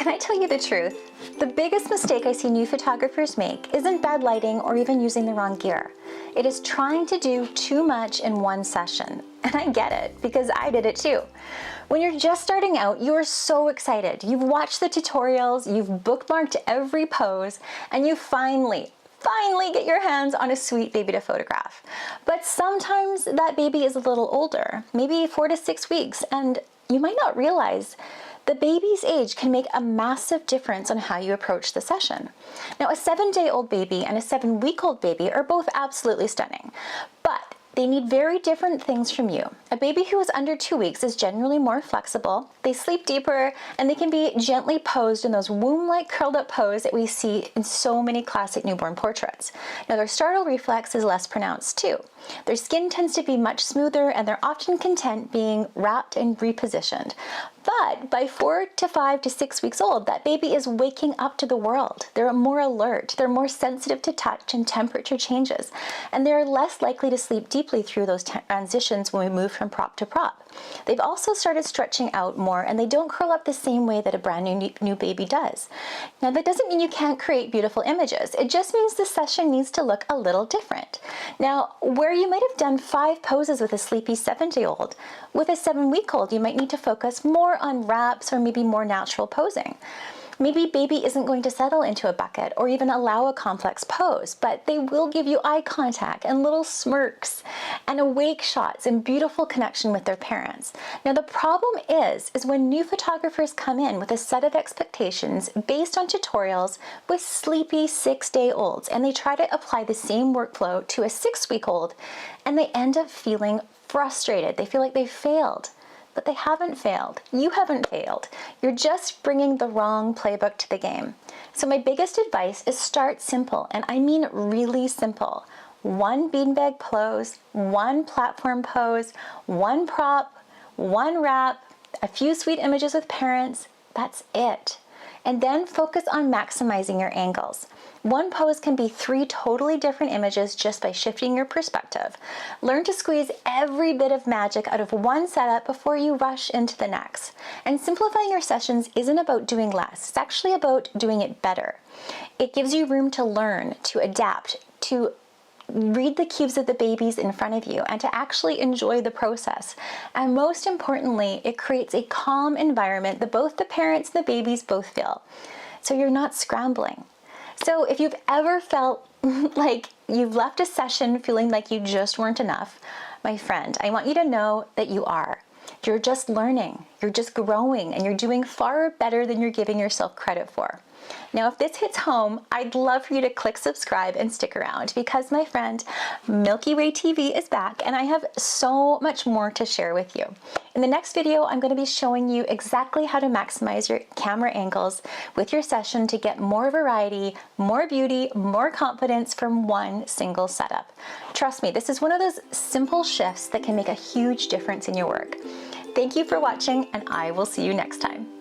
Can I tell you the truth? The biggest mistake I see new photographers make isn't bad lighting or even using the wrong gear. It is trying to do too much in one session. And I get it, because I did it too. When you're just starting out, you are so excited. You've watched the tutorials, you've bookmarked every pose, and you finally get your hands on a sweet baby to photograph. But sometimes that baby is a little older, maybe 4 to 6 weeks, and you might not realize the baby's age can make a massive difference on how you approach the session. Now, a 7-day-old baby and a 7-week-old baby are both absolutely stunning, but they need very different things from you. A baby who is under 2 weeks is generally more flexible, they sleep deeper, and they can be gently posed in those womb-like curled up pose that we see in so many classic newborn portraits. Now, their startle reflex is less pronounced too. Their skin tends to be much smoother, and they're often content being wrapped and repositioned. But by 4 to 5 to 6 weeks old, that baby is waking up to the world. They're more alert, they're more sensitive to touch and temperature changes, and they're less likely to sleep deeply through those transitions when we move from prop to prop. They've also started stretching out more, and they don't curl up the same way that a brand new baby does. Now, that doesn't mean you can't create beautiful images. It just means the session needs to look a little different. Now, where you might have done 5 poses with a sleepy 7-day-old, with a 7-week-old, you might need to focus more on wraps or maybe more natural posing. Maybe baby isn't going to settle into a bucket or even allow a complex pose, but they will give you eye contact and little smirks and awake shots and beautiful connection with their parents. Now, the problem is when new photographers come in with a set of expectations based on tutorials with sleepy 6-day-olds, and they try to apply the same workflow to a 6-week-old, and they end up feeling frustrated. They feel like they failed. But they haven't failed. You haven't failed. You're just bringing the wrong playbook to the game. So my biggest advice is start simple, and I mean really simple. 1 beanbag pose, 1 platform pose, 1 prop, 1 wrap, a few sweet images with parents. That's it. And then focus on maximizing your angles. 1 pose can be 3 totally different images just by shifting your perspective. Learn to squeeze every bit of magic out of one setup before you rush into the next. And simplifying your sessions isn't about doing less, it's actually about doing it better. It gives you room to learn, to adapt, to read the cues of the babies in front of you, and to actually enjoy the process. And most importantly, it creates a calm environment that both the parents and the babies both feel. So you're not scrambling. So if you've ever felt like you've left a session feeling like you just weren't enough, my friend, I want you to know that you are. You're just learning, you're just growing, and you're doing far better than you're giving yourself credit for. Now, if this hits home, I'd love for you to click subscribe and stick around, because my friend, Milky Way TV is back, and I have so much more to share with you. In the next video, I'm going to be showing you exactly how to maximize your camera angles with your session to get more variety, more beauty, more confidence from one single setup. Trust me, this is one of those simple shifts that can make a huge difference in your work. Thank you for watching, and I will see you next time.